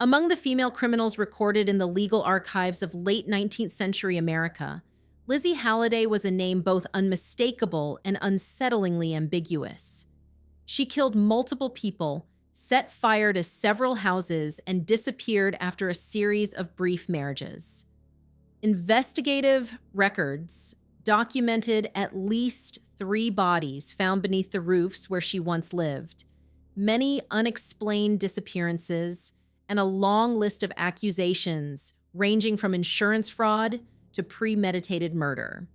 Among the female criminals recorded in the legal archives of late 19th century America, Lizzie Halliday was a name both unmistakable and unsettlingly ambiguous. She killed multiple people, set fire to several houses, and disappeared after a series of brief marriages. Investigative records documented at least 3 bodies found beneath the roofs where she once lived, many unexplained disappearances, and a long list of accusations ranging from insurance fraud to premeditated murder.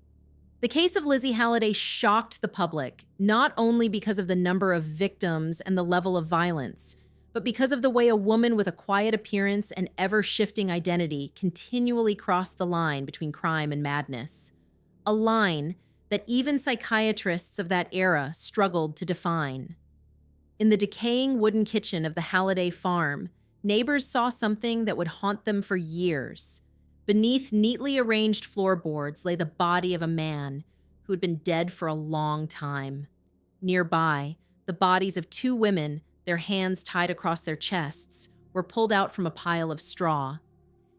The case of Lizzie Halliday shocked the public, not only because of the number of victims and the level of violence, but because of the way a woman with a quiet appearance and ever-shifting identity continually crossed the line between crime and madness. A line that even psychiatrists of that era struggled to define. In the decaying wooden kitchen of the Halliday farm, neighbors saw something that would haunt them for years. Beneath neatly arranged floorboards lay the body of a man who had been dead for a long time. Nearby, the bodies of 2 women, their hands tied across their chests, were pulled out from a pile of straw.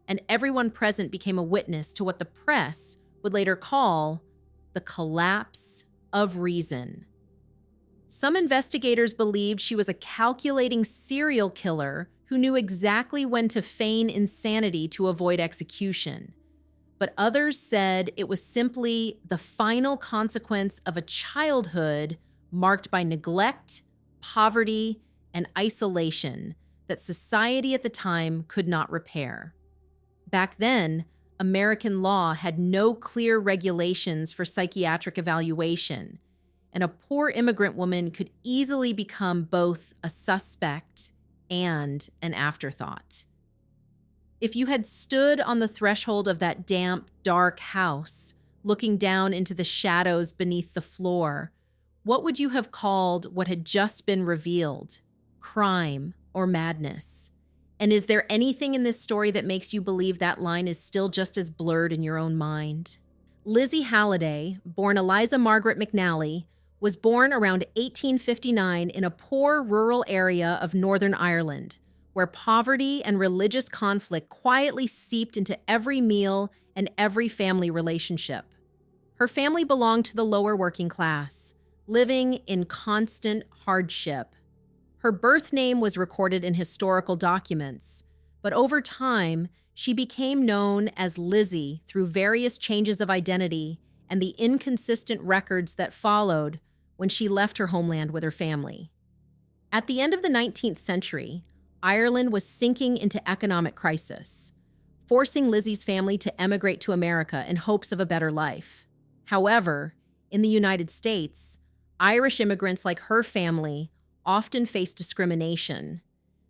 And everyone present became a witness to what the press would later call the collapse of reason. Some investigators believed she was a calculating serial killer who knew exactly when to feign insanity to avoid execution. But others said it was simply the final consequence of a childhood marked by neglect, poverty, and isolation that society at the time could not repair. Back then, American law had no clear regulations for psychiatric evaluation, and a poor immigrant woman could easily become both a suspect and an afterthought. If you had stood on the threshold of that damp, dark house, looking down into the shadows beneath the floor, what would you have called what had just been revealed? Crime or madness? And is there anything in this story that makes you believe that line is still just as blurred in your own mind? Lizzie Halliday, born Eliza Margaret McNally, was born around 1859 in a poor rural area of Northern Ireland, where poverty and religious conflict quietly seeped into every meal and every family relationship. Her family belonged to the lower working class, living in constant hardship. Her birth name was recorded in historical documents, but over time, she became known as Lizzie through various changes of identity and the inconsistent records that followed when she left her homeland with her family. At the end of the 19th century, Ireland was sinking into economic crisis, forcing Lizzie's family to emigrate to America in hopes of a better life. However, in the United States, Irish immigrants like her family often faced discrimination.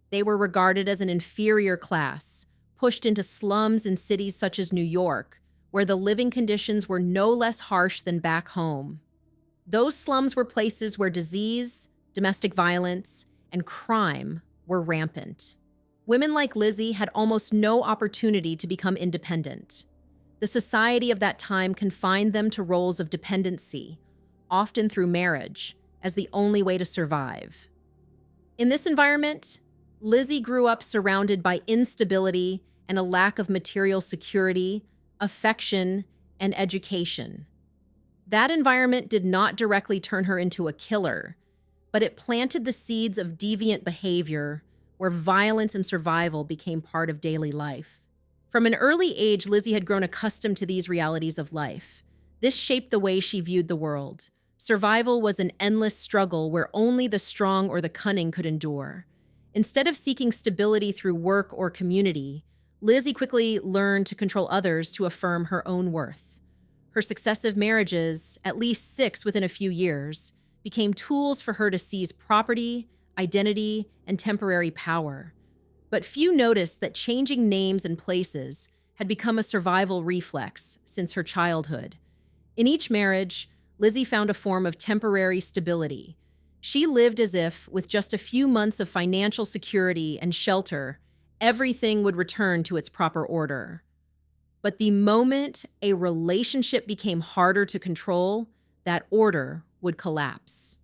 They were regarded as an inferior class, pushed into slums in cities such as New York, where the living conditions were no less harsh than back home. Those slums were places where disease, domestic violence, and crime were rampant. Women like Lizzie had almost no opportunity to become independent. The society of that time confined them to roles of dependency, often through marriage, as the only way to survive. In this environment, Lizzie grew up surrounded by instability and a lack of material security, affection, and education. That environment did not directly turn her into a killer, but it planted the seeds of deviant behavior where violence and survival became part of daily life. From an early age, Lizzie had grown accustomed to these realities of life. This shaped the way she viewed the world. Survival was an endless struggle where only the strong or the cunning could endure. Instead of seeking stability through work or community, Lizzie quickly learned to control others to affirm her own worth. Her successive marriages, at least 6 within a few years, became tools for her to seize property, identity, and temporary power. But few noticed that changing names and places had become a survival reflex since her childhood. In each marriage, Lizzie found a form of temporary stability. She lived as if, with just a few months of financial security and shelter, everything would return to its proper order. But the moment a relationship became harder to control, that order would collapse.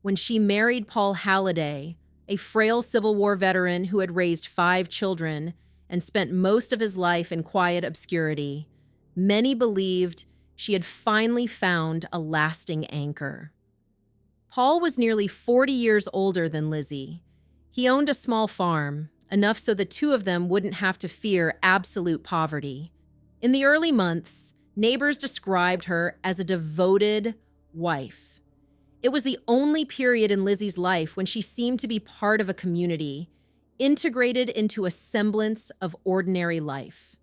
When she married Paul Halliday, A frail Civil War veteran who had raised 5 children and spent most of his life in quiet obscurity, many believed she had finally found a lasting anchor. Paul was nearly 40 years older than Lizzie. He owned a small farm, enough so the two of them wouldn't have to fear absolute poverty. In the early months, neighbors described her as a devoted wife. It was the only period in Lizzie's life when she seemed to be part of a community, integrated into a semblance of ordinary life.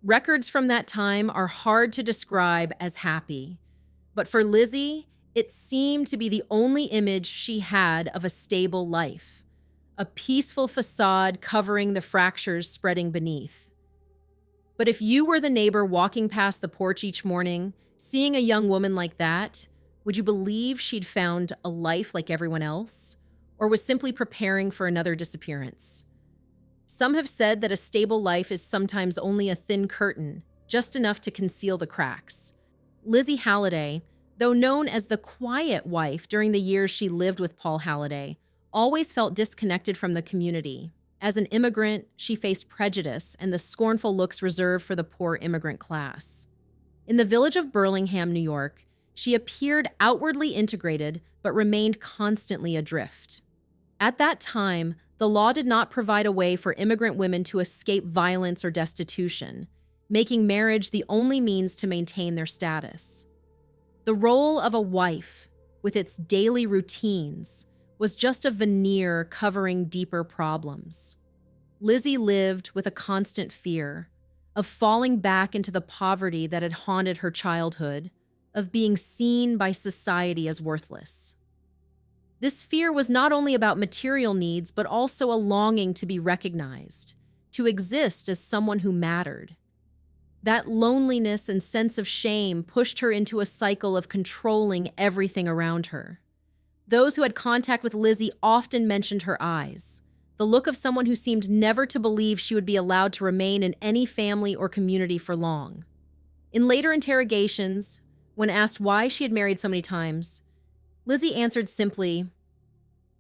Records from that time are hard to describe as happy, but for Lizzie, it seemed to be the only image she had of a stable life, a peaceful facade covering the fractures spreading beneath. But if you were the neighbor walking past the porch each morning, seeing a young woman like that, would you believe she'd found a life like everyone else, or was simply preparing for another disappearance? Some have said that a stable life is sometimes only a thin curtain, just enough to conceal the cracks. Lizzie Halliday, though known as the quiet wife during the years she lived with Paul Halliday, always felt disconnected from the community. As an immigrant, she faced prejudice and the scornful looks reserved for the poor immigrant class. In the village of Burlingham, New York, she appeared outwardly integrated but remained constantly adrift. At that time, the law did not provide a way for immigrant women to escape violence or destitution, making marriage the only means to maintain their status. The role of a wife, with its daily routines, was just a veneer covering deeper problems. Lizzie lived with a constant fear of falling back into the poverty that had haunted her childhood, of being seen by society as worthless. This fear was not only about material needs, but also a longing to be recognized, to exist as someone who mattered. That loneliness and sense of shame pushed her into a cycle of controlling everything around her. Those who had contact with Lizzie often mentioned her eyes, the look of someone who seemed never to believe she would be allowed to remain in any family or community for long. In later interrogations, when asked why she had married so many times, Lizzie answered simply,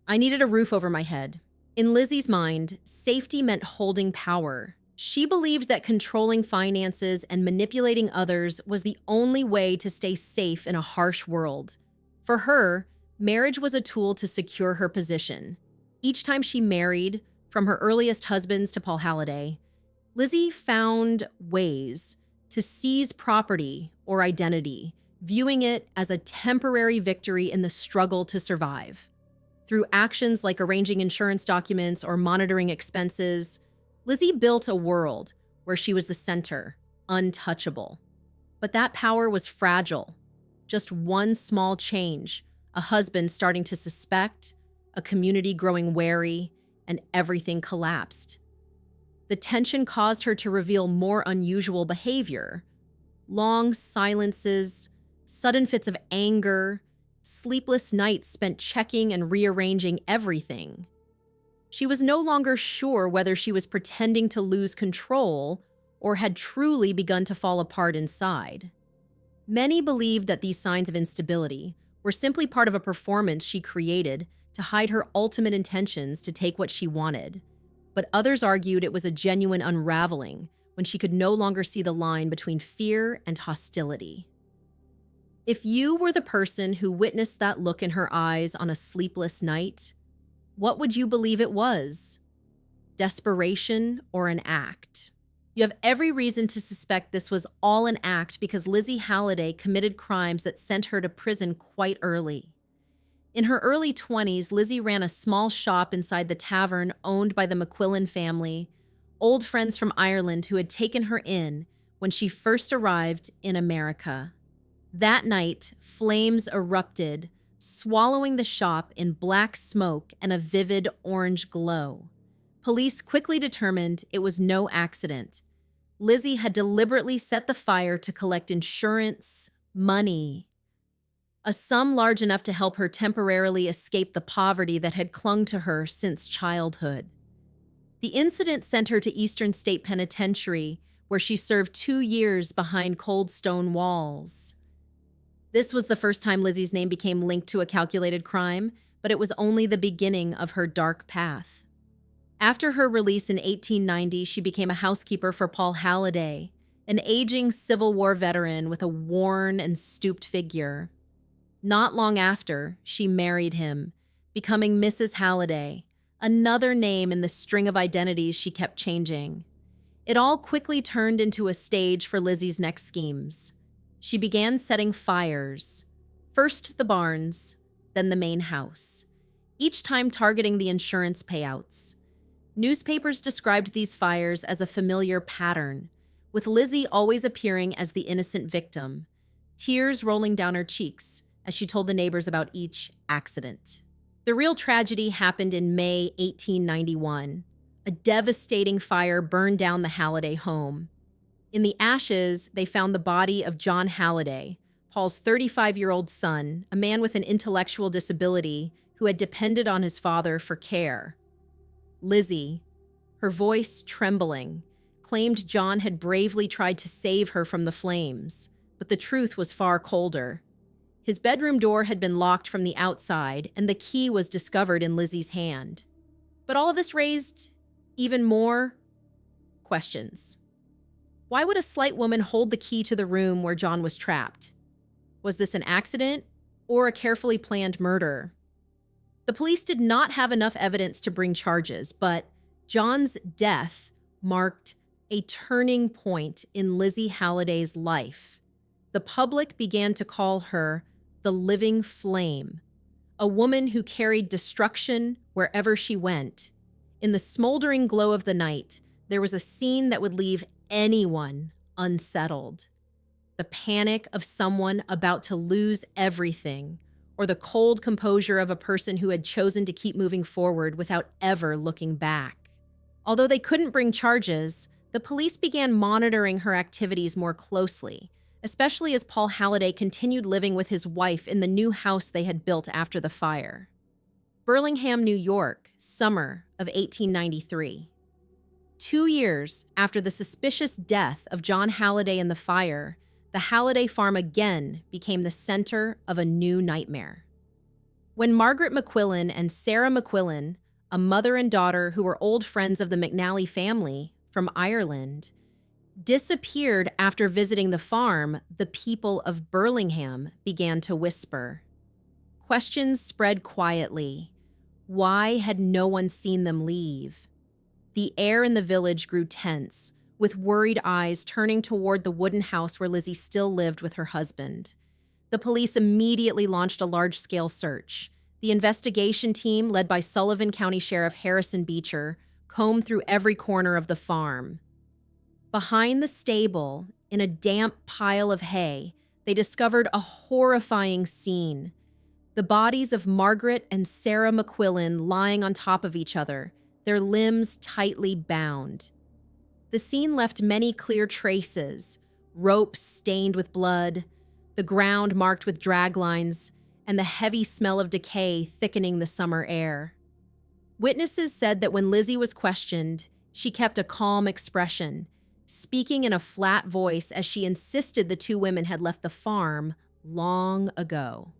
"I needed a roof over my head." In Lizzie's mind, safety meant holding power. She believed that controlling finances and manipulating others was the only way to stay safe in a harsh world. For her, marriage was a tool to secure her position. Each time she married, from her earliest husbands to Paul Halliday, Lizzie found ways to seize property or identity, viewing it as a temporary victory in the struggle to survive. Through actions like arranging insurance documents or monitoring expenses, Lizzie built a world where she was the center, untouchable. But that power was fragile. Just one small change, a husband starting to suspect, a community growing wary, and everything collapsed. The tension caused her to reveal more unusual behavior. Long silences, sudden fits of anger, sleepless nights spent checking and rearranging everything. She was no longer sure whether she was pretending to lose control or had truly begun to fall apart inside. Many believed that these signs of instability were simply part of a performance she created to hide her ultimate intentions to take what she wanted, but others argued it was a genuine unraveling when she could no longer see the line between fear and hostility. If you were the person who witnessed that look in her eyes on a sleepless night, what would you believe it was? Desperation or an act? You have every reason to suspect this was all an act because Lizzie Halliday committed crimes that sent her to prison quite early. In her early 20s, Lizzie ran a small shop inside the tavern owned by the McQuillan family, old friends from Ireland who had taken her in when she first arrived in America. That night, flames erupted, swallowing the shop in black smoke and a vivid orange glow. Police quickly determined it was no accident. Lizzie had deliberately set the fire to collect insurance money, a sum large enough to help her temporarily escape the poverty that had clung to her since childhood. The incident sent her to Eastern State Penitentiary, where she served 2 years behind cold stone walls. This was the first time Lizzie's name became linked to a calculated crime, but it was only the beginning of her dark path. After her release in 1890, she became a housekeeper for Paul Halliday, an aging Civil War veteran with a worn and stooped figure. Not long after, she married him, becoming Mrs. Halliday, another name in the string of identities she kept changing. It all quickly turned into a stage for Lizzie's next schemes. She began setting fires, first the barns, then the main house, each time targeting the insurance payouts. Newspapers described these fires as a familiar pattern, with Lizzie always appearing as the innocent victim, tears rolling down her cheeks as she told the neighbors about each accident. The real tragedy happened in May 1891. A devastating fire burned down the Halliday home. In the ashes, they found the body of John Halliday, Paul's 35-year-old son, a man with an intellectual disability who had depended on his father for care. Lizzie, her voice trembling, claimed John had bravely tried to save her from the flames, but the truth was far colder. His bedroom door had been locked from the outside, and the key was discovered in Lizzie's hand. But all of this raised even more questions. Why would a slight woman hold the key to the room where John was trapped? Was this an accident or a carefully planned murder? The police did not have enough evidence to bring charges, but John's death marked a turning point in Lizzie Halliday's life. The public began to call her the living flame, a woman who carried destruction wherever she went. In the smoldering glow of the night, there was a scene that would leave anyone unsettled. The panic of someone about to lose everything, or the cold composure of a person who had chosen to keep moving forward without ever looking back. Although they couldn't bring charges, the police began monitoring her activities more closely, especially as Paul Halliday continued living with his wife in the new house they had built after the fire. Burlingham, New York, summer of 1893. 2 years after the suspicious death of John Halliday in the fire, the Halliday farm again became the center of a new nightmare. When Margaret McQuillan and Sarah McQuillan, a mother and daughter who were old friends of the McNally family from Ireland, disappeared after visiting the farm, the people of Burlingham began to whisper. Questions spread quietly. Why had no one seen them leave? The air in the village grew tense, with worried eyes turning toward the wooden house where Lizzie still lived with her husband. The police immediately launched a large-scale search. The investigation team, led by Sullivan County Sheriff Harrison Beecher, combed through every corner of the farm. Behind the stable, in a damp pile of hay, they discovered a horrifying scene. The bodies of Margaret and Sarah McQuillan lying on top of each other, their limbs tightly bound. The scene left many clear traces, ropes stained with blood, the ground marked with drag lines, and the heavy smell of decay thickening the summer air. Witnesses said that when Lizzie was questioned, she kept a calm expression, speaking in a flat voice as she insisted the two women had left the farm long ago.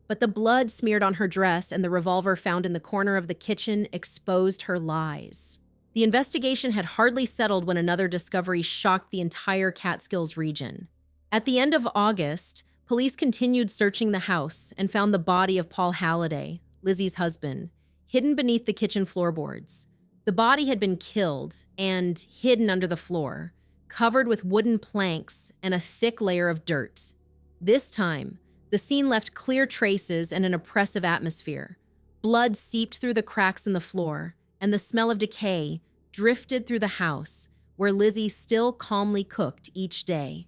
But the blood smeared on her dress and the revolver found in the corner of the kitchen exposed her lies. The investigation had hardly settled when another discovery shocked the entire Catskills region. At the end of August, police continued searching the house and found the body of Paul Halliday, Lizzie's husband, hidden beneath the kitchen floorboards. The body had been killed and hidden under the floor, covered with wooden planks and a thick layer of dirt. This time, the scene left clear traces and an oppressive atmosphere. Blood seeped through the cracks in the floor, and the smell of decay drifted through the house, where Lizzie still calmly cooked each day.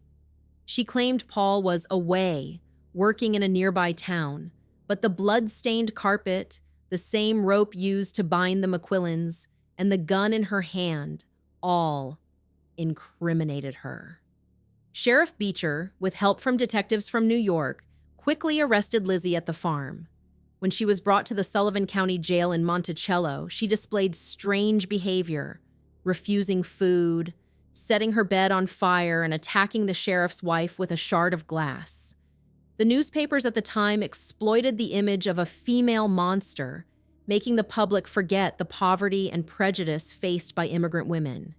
She claimed Paul was away, working in a nearby town, but the blood-stained carpet, the same rope used to bind the McQuillans, and the gun in her hand all incriminated her. Sheriff Beecher, with help from detectives from New York, quickly arrested Lizzie at the farm. When she was brought to the Sullivan County Jail in Monticello, she displayed strange behavior, refusing food, setting her bed on fire, and attacking the sheriff's wife with a shard of glass. The newspapers at the time exploited the image of a female monster, making the public forget the poverty and prejudice faced by immigrant women.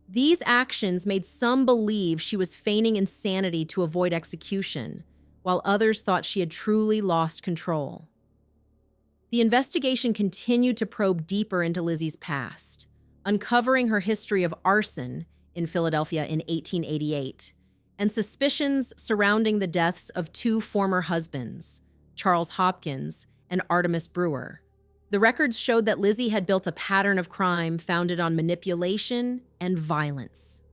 These actions made some believe she was feigning insanity to avoid execution, while others thought she had truly lost control. The investigation continued to probe deeper into Lizzie's past, uncovering her history of arson in Philadelphia in 1888 and suspicions surrounding the deaths of two former husbands, Charles Hopkins and Artemis Brewer. The records showed that Lizzie had built a pattern of crime founded on manipulation and violence.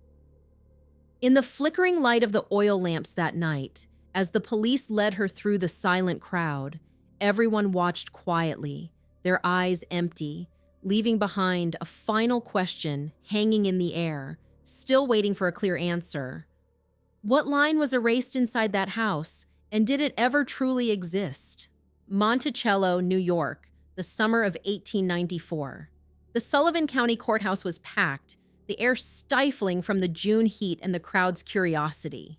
In the flickering light of the oil lamps that night, as the police led her through the silent crowd, everyone watched quietly, their eyes empty, leaving behind a final question hanging in the air, still waiting for a clear answer. What line was erased inside that house, and did it ever truly exist? Monticello, New York, the summer of 1894. The Sullivan County Courthouse was packed, the air stifling from the June heat and the crowd's curiosity.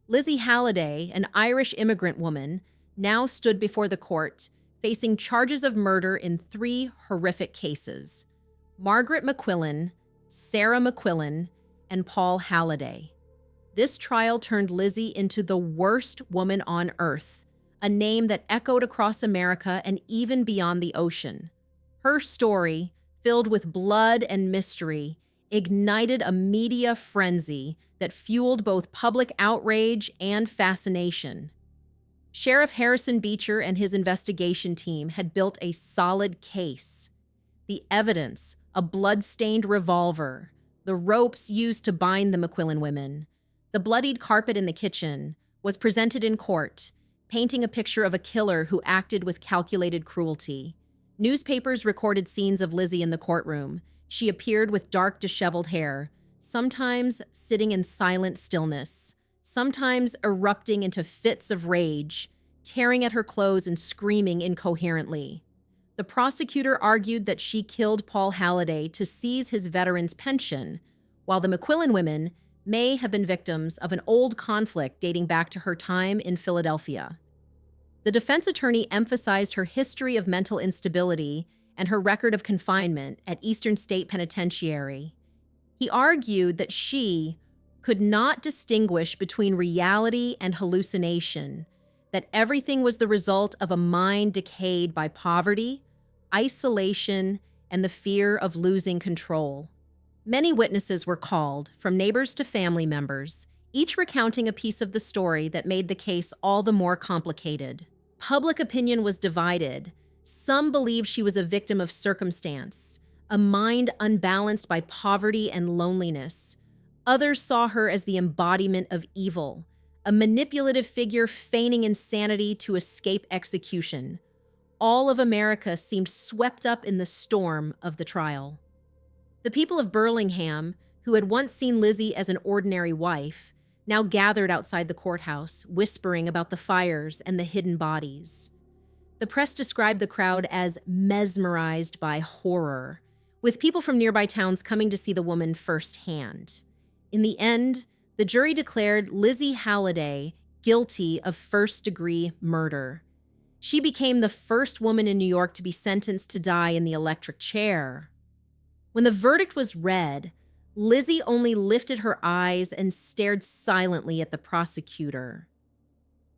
Lizzie Halliday, an Irish immigrant woman, now stood before the court, facing charges of murder in 3 horrific cases: Margaret McQuillan, Sarah McQuillan, and Paul Halliday. This trial turned Lizzie into the worst woman on earth, a name that echoed across America and even beyond the ocean. Her story, filled with blood and mystery, ignited a media frenzy that fueled both public outrage and fascination. Sheriff Harrison Beecher and his investigation team had built a solid case. The evidence, a blood-stained revolver, the ropes used to bind the McQuillan women, the bloodied carpet in the kitchen, was presented in court, painting a picture of a killer who acted with calculated cruelty. Newspapers recorded scenes of Lizzie in the courtroom. She appeared with dark, disheveled hair, sometimes sitting in silent stillness, sometimes erupting into fits of rage, tearing at her clothes and screaming incoherently. The prosecutor argued that she killed Paul Halliday to seize his veteran's pension, while the McQuillan women may have been victims of an old conflict dating back to her time in Philadelphia. The defense attorney emphasized her history of mental instability and her record of confinement at Eastern State Penitentiary. He argued that she could not distinguish between reality and hallucination, that everything was the result of a mind decayed by poverty, isolation, and the fear of losing control. Many witnesses were called, from neighbors to family members, each recounting a piece of the story that made the case all the more complicated. Public opinion was divided. Some believed she was a victim of circumstance, a mind unbalanced by poverty and loneliness. Others saw her as the embodiment of evil, a manipulative figure feigning insanity to escape execution. All of America seemed swept up in the storm of the trial. The people of Burlingham, who had once seen Lizzie as an ordinary wife, now gathered outside the courthouse, whispering about the fires and the hidden bodies. The press described the crowd as mesmerized by horror, with people from nearby towns coming to see the woman firsthand. In the end, the jury declared Lizzie Halliday guilty of first-degree murder. She became the first woman in New York to be sentenced to die in the electric chair. When the verdict was read, Lizzie only lifted her eyes and stared silently at the prosecutor.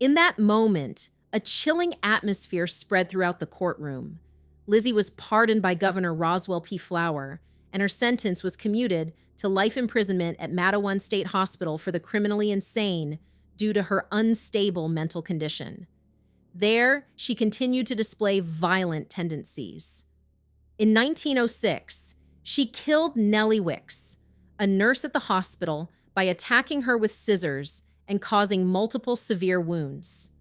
In that moment, a chilling atmosphere spread throughout the courtroom. Lizzie was pardoned by Governor Roswell P. Flower, and her sentence was commuted to life imprisonment at Mattawan State Hospital for the criminally insane due to her unstable mental condition. There, she continued to display violent tendencies. In 1906, she killed Nellie Wicks, a nurse at the hospital, by attacking her with scissors and causing multiple severe wounds.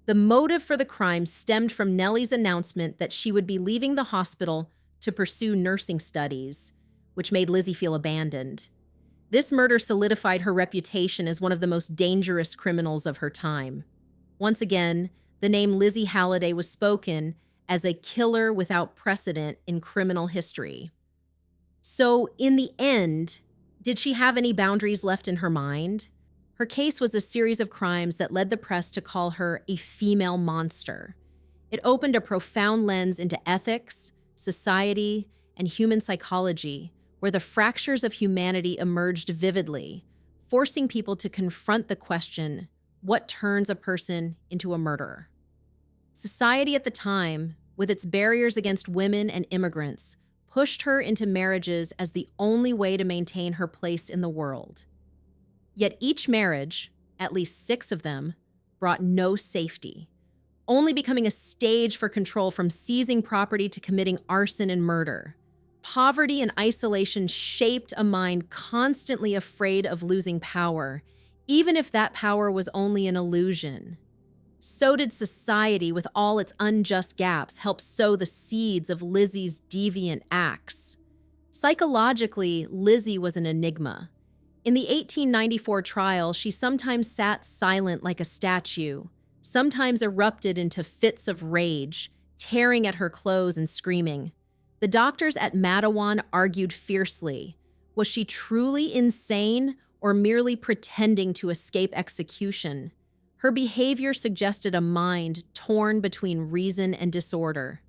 The motive for the crime stemmed from Nellie's announcement that she would be leaving the hospital to pursue nursing studies, which made Lizzie feel abandoned. This murder solidified her reputation as one of the most dangerous criminals of her time. Once again, the name Lizzie Halliday was spoken as a killer without precedent in criminal history. So, in the end, did she have any boundaries left in her mind? Her case was a series of crimes that led the press to call her a female monster. It opened a profound lens into ethics, society, and human psychology, where the fractures of humanity emerged vividly, forcing people to confront the question, what turns a person into a murderer? Society at the time, with its barriers against women and immigrants, pushed her into marriages as the only way to maintain her place in the world. Yet each marriage, at least 6 of them, brought no safety, only becoming a stage for control from seizing property to committing arson and murder. Poverty and isolation shaped a mind constantly afraid of losing power, even if that power was only an illusion. So did society, with all its unjust gaps, help sow the seeds of Lizzie's deviant acts. Psychologically, Lizzie was an enigma. In the 1894 trial, she sometimes sat silent like a statue, sometimes erupted into fits of rage, tearing at her clothes and screaming. The doctors at Mattawan argued fiercely. Was she truly insane or merely pretending to escape execution? Her behavior suggested a mind torn between reason and disorder.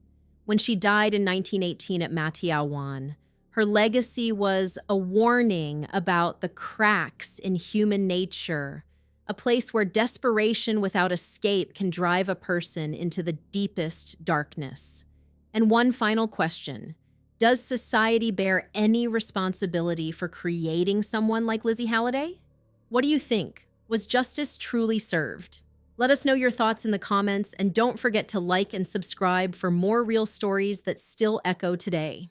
When she died in 1918 at Mattawan, her legacy was a warning about the cracks in human nature, a place where desperation without escape can drive a person into the deepest darkness. And one final question. Does society bear any responsibility for creating someone like Lizzie Halliday? What do you think? Was justice truly served? Let us know your thoughts in the comments, and don't forget to like and subscribe for more real stories that still echo today.